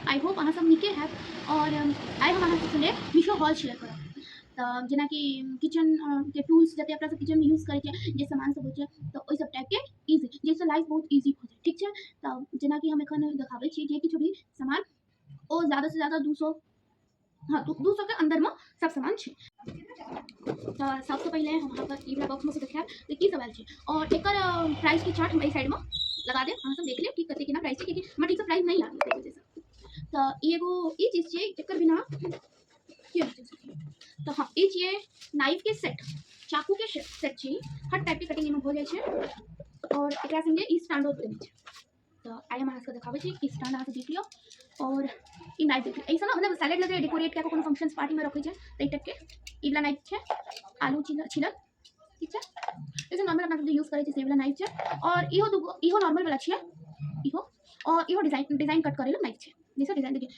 I hope अहाँ सब नीके हैब। और आइ हम अहाँ सबके लिए मीशो हॉल शेयर करब। तऽ जेना कि किचन के टूल्स जते अपना सब किचन में यूज करै छियै, जे सामान सब होइ छै, तऽ ओइ सब टाइप के इजी, जैसे लाइफ बहुत इजी हो जाए, ठीक छै। तऽ जेना कि हम एखन देखाबै छी जे किछु भी सामान ओ ज्यादा से ज्यादा 200, हाँ 200 के अंदर में सब सामान छै। तऽ सबसे पहले हम अहाँके ई वाला बॉक्स में से देखाएब जे की सब आयल छै, और एकर प्राइस के चार्ट हम एहि साइड में लगा देब, अहाँ सब देख लेब कि कते केना प्राइस छै, क्योंकि हमरा ठीक से प्राइस नहीं याद है, वजह से। तऽ एगो ई चीज छै एकर बिना की हेतै। तो हाँ ई छियै नाइफ के सेट, चाकू के सेट छै, हर टाइप के कटिंग में हो जाए छै, और एकरा संगे ई स्टैंडो देने छै। तो आइ हम अहाँके देखाबै छी, ई स्टैंड अहाँ देख लियो, और ई नाइफ देख लियो। ऐसा ना मतलब सैलेड लगे डेकोरेट क्या कोनो फंक्शंस पार्टी में रखै छै त ई टाइप के ई वाला नाइफ छै, आलू छिलल, ठीक छै। जैसे नॉर्मल अपना सब यूज करै छै से वाला नाइफ छै, और इहो नॉर्मल वाला छै, इहो, और इहो डिजाइन कट करे ला नाइफ छै। जैसे डिजाइन देखिए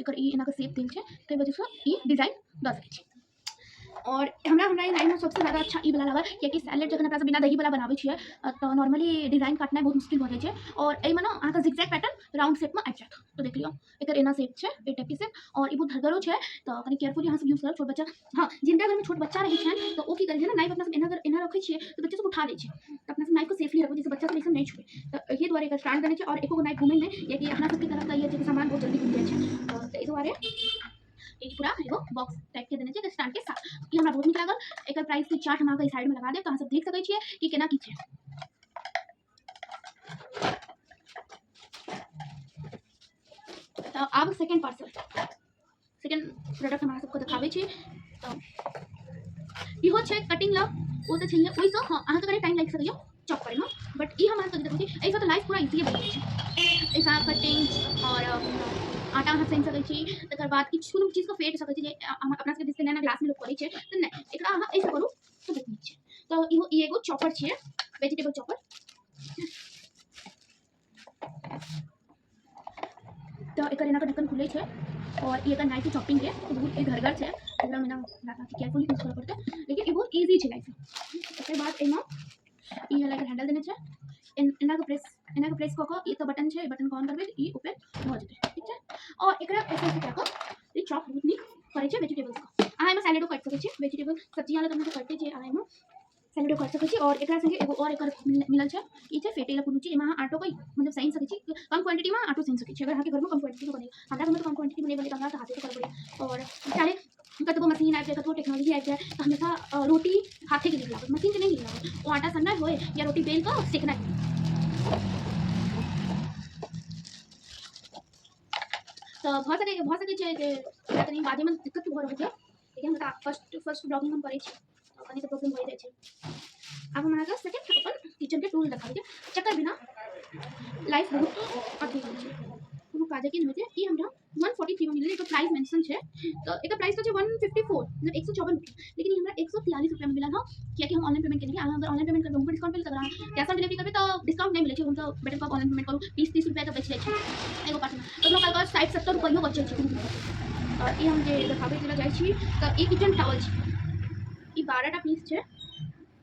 एकर ई एना के शेप देल छै, तै वजह से ई डिजाइन द सकै छै। और हमरा ई लाइन में सबसे ज़्यादा अच्छा ई वाला लागल, कियाकि सैलेड जखन अपना सब बिना दही वाला बनाबै छियै तो नॉर्मली डिजाइन काटनाइ बहुत मुश्किल भऽ जाइ छै, और एहिमे ना अहाँके जिगजैग पैटर्न राउंड शेप में आबि जायत। तो देख लियो एकर एना शेप छै, ए टाइप के शेप, और ई बहुत धड़गड़ो छै, तो कनी केयरफुली अहाँ सब यूज करब। छोट बच्चा, हाँ जिनका घर में छोट बच्चा रहै छै तो ओ की करै छै ना, नाइफ अपना सब एना रखै छियै तो बच्चा सब उठा दै छै, तो अपना सब नाइफ को सेफली रखो जैसे बच्चा सब ऐसे नहीं छुए। तो एहि दुआरे एकर स्टैंड देने छै, और एको नाइफ घूमे में, कियाकि अपना सब की तरफ का ये छै कि सामान बहुत जल्दी घूम जाइ छै, तो एहि दुआरे ई पूरा एगो बॉक्स टाइप के देने छै स्टैंड के साथ। ई हमरा बहुत नीक लागल। एकर प्राइस के चार्ट हम अहाँके साइड में लगा देब, तो अहाँ सब देख सकै छियै कि केना की छै। तो आब सेकंड पार्सल, सेकंड प्रोडक्ट हम अहाँ सबको देखाबै छी। तो इहो छै कटिंग ला, ओ तऽ छैहे, ओइसँ हाँ अहाँके कनि टाइम लागि सकैए चॉप करे में, बट ई हम अहाँके देखै छी एहिसँ तऽ लाइफ पूरा इजी बनि जाइ छै। ऐसा कटिंग और आटा अहाँ सानि सकै छी, तकर बाद किछु कोनो चीज को फेट सकै छी, जे अपना सबके दिस नया ग्लास में लोग करै छै, तऽ नहि एकरा अहाँ ऐसे करू तो बहुत नीक छै। तो इहो ई एगो चॉपर छियै, वेजिटेबल चॉपर। तो एकर एना के ढक्कन खुले छै, और ई एकर नाइफ चॉपिंग के तो बहुत घरगर छै, एकरा में ना केयरफुली यूज करऽ पड़तै, लेकिन ई बहुत इजी छै लाइफ। ओकर बाद एहिमे ई वाला एकर हैंडल देने छै, एना के प्रेस कऽ कऽ ई तो बटन छै, बटन को ऑन करबै ई ओपन भऽ जेतै, ठीक छै। और एकरा ऐसे कऽ कऽ ई चॉप बहुत नीक करै छै वेजिटेबल्स को। अहाँ एहिमे सैलेडो काटि सकै छी, वेजिटेबल सब्जी वाला तऽ कटै छै, अहाँ एहिमे सैलेडो काटि सकै छी। और एकरा संगे एगो और एकर मिलल छै, ई छै फेटे ला कोनो चीज, एहिमे अहाँ आटो को मतलब सानि सकै छी, कम क्वांटिटी में आटो सानि सकै छी, अगर अहाँके घर में कम क्वांटिटी में बने। हमरा घर में तो कम क्वांटिटी में नहीं बने, तो हमरा हाथे से करऽ पड़े, और चाहे कतबो मशीन आबि जाए, कतबो टेक्नोलॉजी आबि जाए, तो हमेशा रोटी हाथे के नीक लागत, मशीन के नहीं नीक लागत। ओ आटा सननाइ होय या रोटी बेल कऽ सेकनाइ, तो भऽ सकै छै जे कनी बाजे में दिक्कत भऽ रहल छै, लेकिन हमरा फर्स्ट ब्लॉगिंग हम करै छी, कनी तऽ प्रॉब्लम भऽ जाइ छै। अब हम अहाँके सेकंड अपन किचन के टूल देखाबै छी, जकर बिना लाइफ बहुत अथी होइ छै, कोनो काजे के नहीं होइ छै। ई हमरा 143 में मिलल, एकर प्राइस मेंशन छै, तो एकर प्राइस तो छै 154, मतलब 154 रुपया, लेकिन ई हमरा 143 रुपया में मिलल ह, कियाकि हम ऑनलाइन पेमेंट केलियै। अहाँ अगर ऑनलाइन पेमेंट करबै हमको डिस्काउंट मिलत, अगर अहाँ कैश ऑन डिलीवरी करबै तो डिस्काउंट नहीं मिलै छै, हम तो बेटर कऽ ऑनलाइन पेमेंट करू। 20-30 रुपया तो बचि जाइ छै एगो पार्सल में, तो हमरा कल 60-70 रुपया बचै छै। और ई हम जे देखाबै के जाइ छी, तो ई किचन टॉवल छै, ई 12टा पीस छै,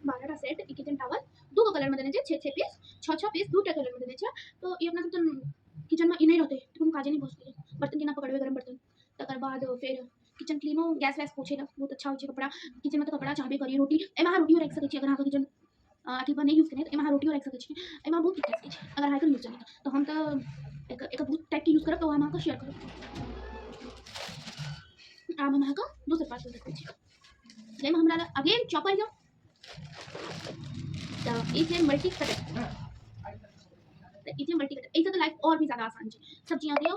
12टा सेट। ई किचन टॉवल दू कलर में देने छै, 6 पीस, 6 पीस दूटा कलर में देने छै। तो ई अपना सब तो किचन में ई नहीं रहते तो कोनो काजे नहीं पहुँचते, बर्तन केना पकड़बे गरम बर्तन। तकर बाद फिर किचन क्लीनो, गैस वैस पोछे ला बहुत अच्छा हो छै। कपड़ा किचन में तो कपड़ा चाहबे करी, रोटी एहिमे अहाँ रोटियो राखि सकै छी, अगर अहाँके किचन अथी पर नहीं यूज करें तो एहिमे अहाँ रोटियो राखि सकै छी, एहिमे बहुत किछु राखि सकै छी, अगर अहाँ एकर यूज करें तो। हम तो एकर बहुत टाइप के यूज करब, तो हम अहाँके शेयर करब। आब हम अहाँके दोसर पार्सल देखबै छी, जाहिमे हमरा अगेन चॉपर यऽ, तो ई छै मल्टी कटर, ई छै मल्टी कटर। एहिसँ तो लाइफ और भी ज़्यादा आसान छै, सब्जियाँ दियो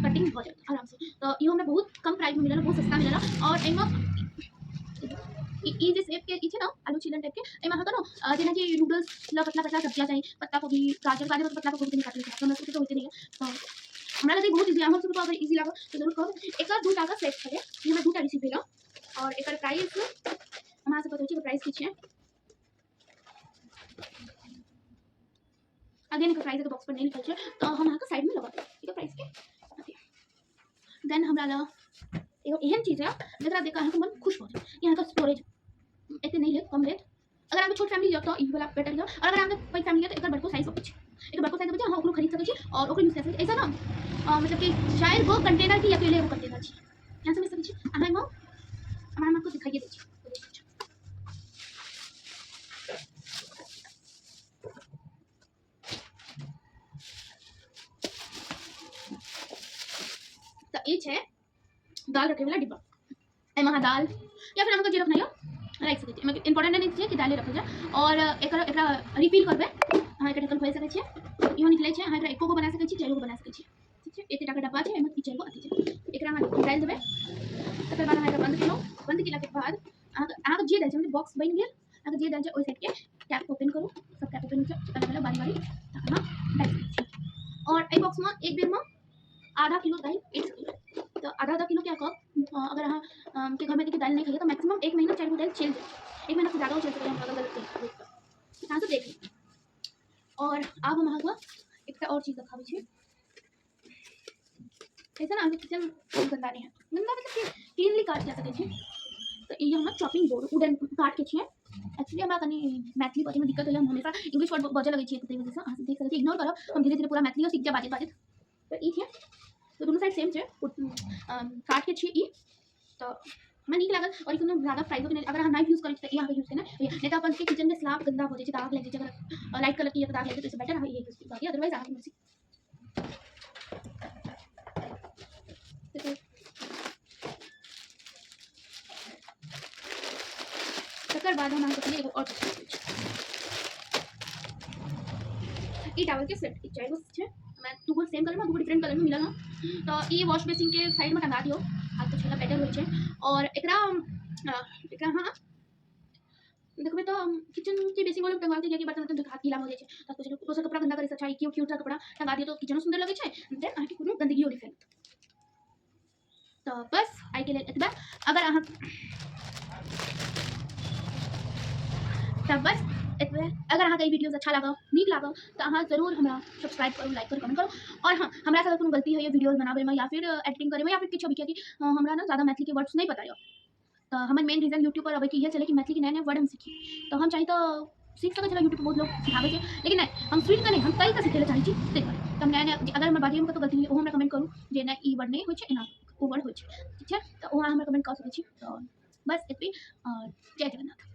कटिंग हो जाए आराम से। तो इहो हमरा बहुत कम प्राइस में मिलल, बहुत सस्ता मिलल, और एहिमे ई जे शेप के ई छै ना आलू छिलल टाइप के, एहिमे अहाँके ना जेना कि नूडल्स ला पतला पतला सब्जियाँ चाही, पत्ता गोभी, गाजर तो पतला गोभी नहीं काटल छै, हमरा सबके तो होइते नहीं है। तो हमरा लगे बहुत इजी, अहाँ सबके अगर इजी लागल तो जरूर कहब। एकर 2टा का सेट छलै, ई हमरा 2टा रिसीव भेल, और एकर प्राइस हम अहाँ सबके कहै छी प्राइस की छै। अगेन एकर प्राइस बॉक्स पर नहीं लिखल छै, तो हम अहाँके साइड में लगा देब एकर प्राइस के। देन हमरा ला एगो एहन चीज है जकरा देख अहाँके मन खुश हो जाए। यहाँ का स्टोरेज एते नहीं लेत, कम लेत। अगर आपके छोट फैमिली है तो ई वाला बेटर है, और अगर आपके बड़ी फैमिली है तो एकर बड़को साइज होय छै। एक बड़को साइज बचे, हाँ ओकरो खरीद सकै छी और ओकरो यूज कर सकै छी। ऐसा ना मतलब कि चाहे वो कंटेनर की अकेले एगो कंटेनर छी, यहाँ समझ सकै छी। अहाँ एहिमे हम आपको दिखाइए दै छी। तो ये है दाल रखे वाला डिब्बा। एहिमे अहाँ दाल या फिर अहाँके जे रखना यऽ राखि सकै छी। एहिमे इम्पोर्टेंट नहि छै कि दाले रखल जाए। और एकरा रिफिल करबै, अहाँ एकरा ढक्कन खोलि सकै छियै, इहो निकलै छै। अहाँ एकरा एको गो बना सकै छी, चारिगो बना सकै छी, ठीक छै। एते टाके डब्बा छै, एहिमे ई चारिगो अथी छै। एकरा अहाँ डालि देबै, तकर बाद अहाँ एकरा बंद केलहुँ। बंद केलाके बाद अहाँके जे डालि छै, मतलब बॉक्स बनि गेल। अहाँके जे डालि छै ओहि साइडके कैप ओपन करू, सब कैप ओपन अलग अलग बारी बारी अहाँ डालि सकै छी। और एहि बॉक्समे एक बेरमे आधा किलो दालि एक सकै। तो आधा किलो क्या कप अगर अहाँ के घर में देखिए दाल नहीं खाइए तो मैक्सिमम 1 महीना 4 दाल चल जाए। 1 महीना से ज़्यादा चल सकता है, अगर गलत तरीका यहाँ से देख लीजिए। और अब हम अहाँके एक और चीज़ देखाबै छी। ऐसा ना किचन गंदा नहीं है, गंदा मतलब कि क्लीनली काट जा सकै छी। तो ये हमर चॉपिंग बोर्ड वुडन काट के छियै। एक्चुअली हमरा कनी मैथिली बाजै में दिक्कत होइए, हम हमेशा इंग्लिश वर्ड बाजऽ लगै छियै, ताहि वजहसँ अहाँ सब देख सकै छी। इग्नोर करब, हम धीरे धीरे पूरा मैथिली सीख जाएब बाजैत बाजैत। तो ई छै, तो दोनों साइड सेम छै। काट के छियै ई, तो हमरा नीक लागल। और कोनो ज़्यादा फ्राइजो के नहीं, अगर अहाँ नाइफ यूज करै छी तऽ ई अहाँके यूज केना नहीं तो अपन के किचन में स्लैब गंदा हो जाइ छै, दाग लागि जाइ छै। अगर लाइट कलर की दाग लागि जाइ तो इससे बेटर अहाँ ये यूज करिए, अदरवाइज अहाँके मर्जी। तकर बाद हम अहाँके एगो और चीज देखबै छी। ई टावल के सेट चारिगो छै, मैं दूगो सेम कलर में दूगो डिफरेंट कलर में मिलल हँ। तो ई वॉश बेसिन के साइड में टंगा दियो, हाथ पोछे ला बेटर होइ छै। और एकरा हाँ देखबै तो किचन के बेसिन वाले टंगा दिए कि बर्तन उर्तन हाथ गीला हो जाइ छै, हाथ पोछे दोसर कपड़ा गंदा करे से अच्छा है क्यूट क्यूट सा कपड़ा टंगा दियो तो किचनो सुंदर लगे छै, देन अहाँके कोनो गंदगी नहीं फैलत। तो बस आई के लेल एतबा। अगर अहाँ तब बस एतबे। अगर अहाँके वीडियोज अच्छा लगा, नीक लगा, तो अहाँ जरूर हमरा सब्सक्राइब करू, लाइक करू, कमेंट करू। और हाँ, हमरा से कोनो गलती होइए वीडियोज बनाबे में या फिर एडिटिंग करे में या फिर किछो भी, कियाकि हमरा ना ज़्यादा मैथिली के वर्ड्स नहीं पता है। तो हमर मेन रीजन यूट्यूब पर अबै के इहे छलै कि मैथिली के नया नया वर्ड हम सीखी। तो हम चाही तो सीख सकै छलहुँ, यूट्यूब पर बहुत लोग सिखाबै छै, लेकिन नहीं हम सुनि कऽ नहीं, हम कहि कऽ सिखै लए चाहै छी। ताहि दुआरे तो हम नया नया, अगर हमर बाजैमे कतौ गलती होइए ओहो हमरा कमेंट करू जे नहीं ई वर्ड नहीं होइ छै, एना ओ वर्ड होइ छै, ठीक छै। तो ओ अहाँ हमरा कमेंट कऽ सकै छी। तो बस एतबे, और जय जगन्नाथ।